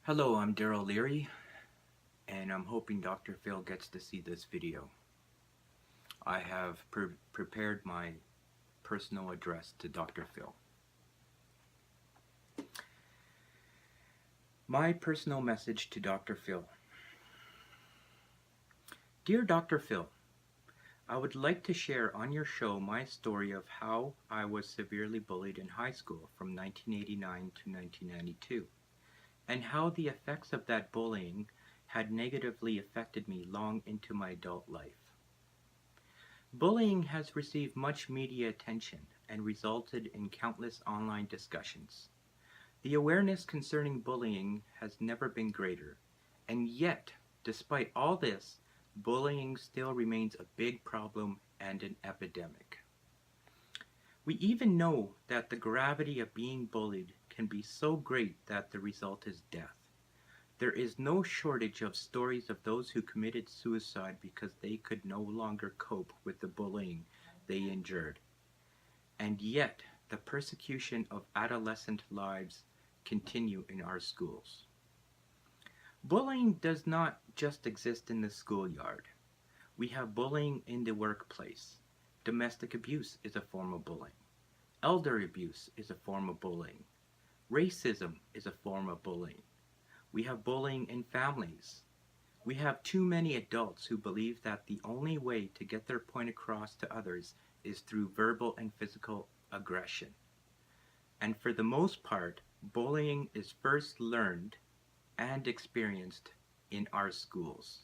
Hello, I'm Darryl Learie, and I'm hoping Dr. Phil gets to see this video. I have prepared my personal address to Dr. Phil. My personal message to Dr. Phil. Dear Dr. Phil, I would like to share on your show my story of how I was severely bullied in high school from 1989 to 1992. And how the effects of that bullying had negatively affected me long into my adult life. Bullying has received much media attention and resulted in countless online discussions. The awareness concerning bullying has never been greater, and yet, despite all this, bullying still remains a big problem and an epidemic. We even know that the gravity of being bullied can be so great that the result is death. There is no shortage of stories of those who committed suicide because they could no longer cope with the bullying they endured. And yet, the persecution of adolescent lives continue in our schools. Bullying does not just exist in the schoolyard. We have bullying in the workplace. Domestic abuse is a form of bullying. Elder abuse is a form of bullying. Racism is a form of bullying. We have bullying in families. We have too many adults who believe that the only way to get their point across to others is through verbal and physical aggression. And for the most part, bullying is first learned and experienced in our schools.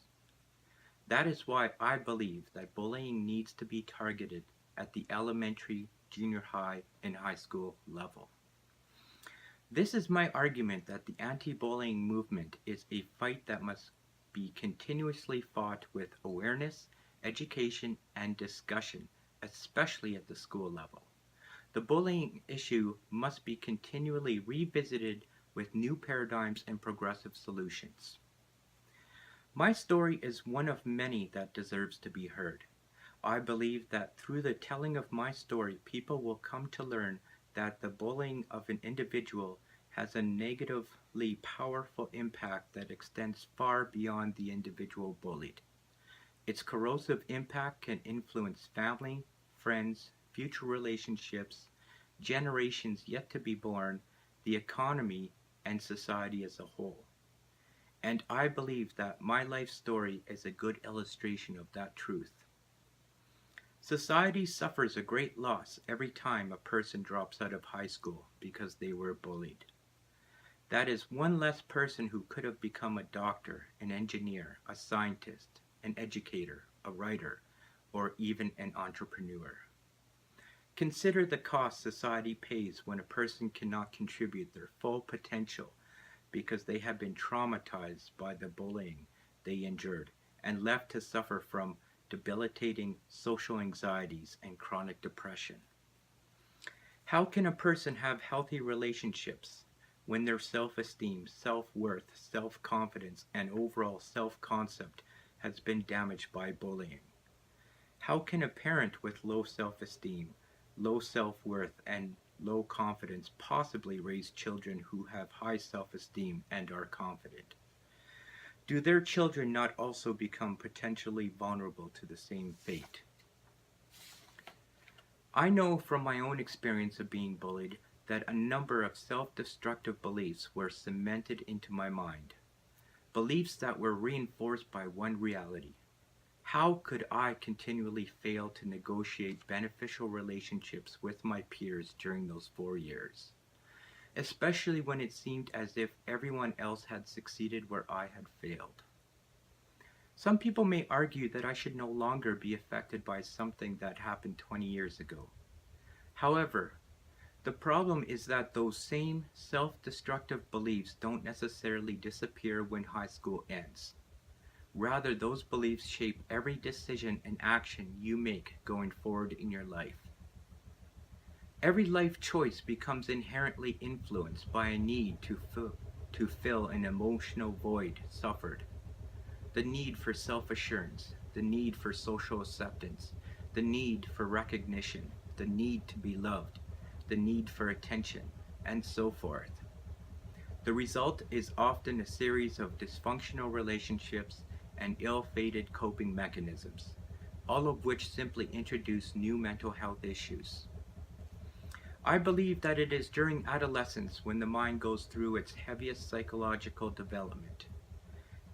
That is why I believe that bullying needs to be targeted at the elementary, junior high, and high school level. This is my argument that the anti-bullying movement is a fight that must be continuously fought with awareness, education, and discussion, especially at the school level. The bullying issue must be continually revisited with new paradigms and progressive solutions. My story is one of many that deserves to be heard. I believe that through the telling of my story, people will come to learn that the bullying of an individual has a negatively powerful impact that extends far beyond the individual bullied. Its corrosive impact can influence family, friends, future relationships, generations yet to be born, the economy, and society as a whole. And I believe that my life story is a good illustration of that truth. Society suffers a great loss every time a person drops out of high school because they were bullied. That is one less person who could have become a doctor, an engineer, a scientist, an educator, a writer, or even an entrepreneur. Consider the cost society pays when a person cannot contribute their full potential because they have been traumatized by the bullying they endured and left to suffer from debilitating social anxieties and chronic depression. How can a person have healthy relationships when their self-esteem, self-worth, self-confidence, and overall self-concept has been damaged by bullying? How can a parent with low self-esteem, low self-worth, and low confidence possibly raise children who have high self-esteem and are confident? Do their children not also become potentially vulnerable to the same fate? I know from my own experience of being bullied that a number of self-destructive beliefs were cemented into my mind. Beliefs that were reinforced by one reality. How could I continually fail to negotiate beneficial relationships with my peers during those 4 years? Especially when it seemed as if everyone else had succeeded where I had failed. Some people may argue that I should no longer be affected by something that happened 20 years ago. However, the problem is that those same self-destructive beliefs don't necessarily disappear when high school ends. Rather, those beliefs shape every decision and action you make going forward in your life. Every life choice becomes inherently influenced by a need to fill an emotional void suffered. The need for self-assurance, the need for social acceptance, the need for recognition, the need to be loved, the need for attention, and so forth. The result is often a series of dysfunctional relationships and ill-fated coping mechanisms, all of which simply introduce new mental health issues. I believe that it is during adolescence when the mind goes through its heaviest psychological development,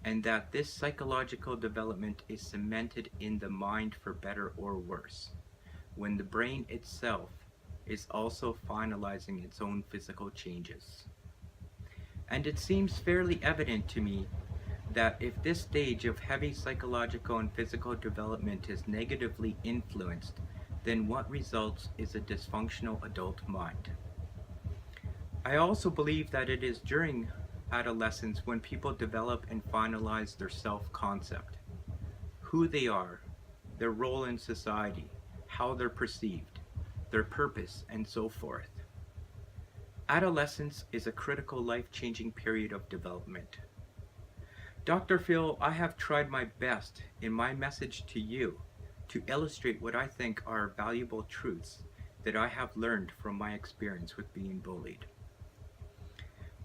and that this psychological development is cemented in the mind for better or worse, when the brain itself is also finalizing its own physical changes. And it seems fairly evident to me that if this stage of heavy psychological and physical development is negatively influenced, then what results is a dysfunctional adult mind. I also believe that it is during adolescence when people develop and finalize their self-concept, who they are, their role in society, how they're perceived, their purpose, and so forth. Adolescence is a critical life-changing period of development. Dr. Phil, I have tried my best in my message to you to illustrate what I think are valuable truths that I have learned from my experience with being bullied.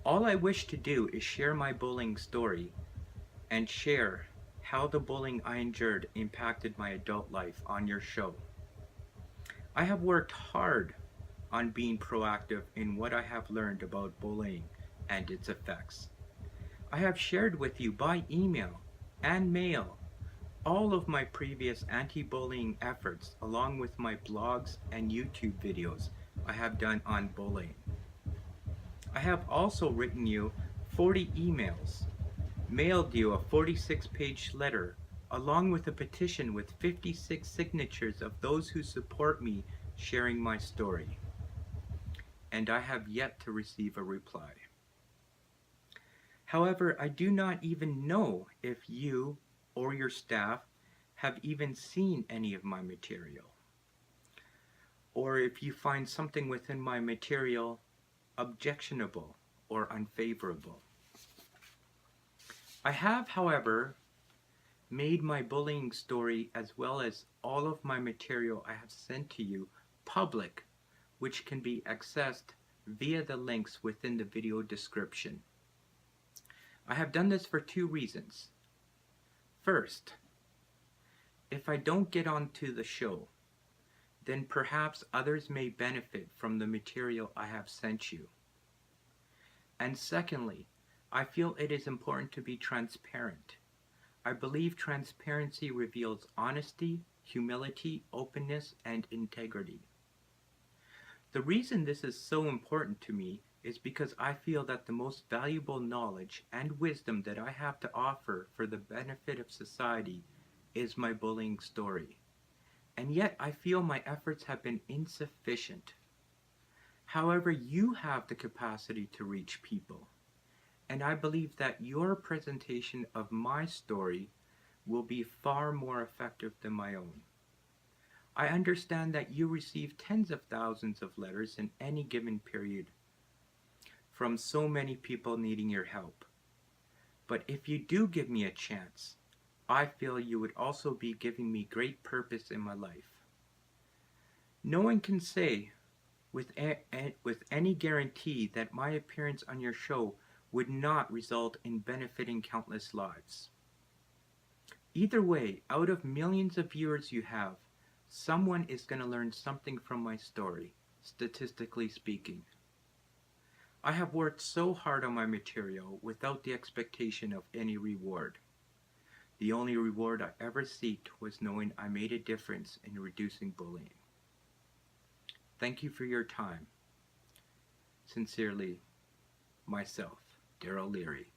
All I wish to do is share my bullying story and share how the bullying I endured impacted my adult life on your show. I have worked hard on being proactive in what I have learned about bullying and its effects. I have shared with you by email and mail all of my previous anti-bullying efforts along with my blogs and YouTube videos I have done on bullying. I have also written you 40 emails, mailed you a 46-page letter, along with a petition with 56 signatures of those who support me sharing my story. And I have yet to receive a reply. However, I do not even know if you or your staff have even seen any of my material, or if you find something within my material objectionable or unfavorable. I have, however, made my bullying story as well as all of my material I have sent to you public, which can be accessed via the links within the video description. I have done this for two reasons. First, if I don't get onto the show, then perhaps others may benefit from the material I have sent you. And secondly, I feel it is important to be transparent. I believe transparency reveals honesty, humility, openness, and integrity. The reason this is so important to me is because I feel that the most valuable knowledge and wisdom that I have to offer for the benefit of society is my bullying story. And yet I feel my efforts have been insufficient. However, you have the capacity to reach people, and I believe that your presentation of my story will be far more effective than my own. I understand that you receive tens of thousands of letters in any given period from so many people needing your help. But if you do give me a chance, I feel you would also be giving me great purpose in my life. No one can say with any guarantee that my appearance on your show would not result in benefiting countless lives. Either way, out of millions of viewers you have, someone is going to learn something from my story, statistically speaking. I have worked so hard on my material without the expectation of any reward. The only reward I ever sought was knowing I made a difference in reducing bullying. Thank you for your time. Sincerely, myself, Darryl Learie.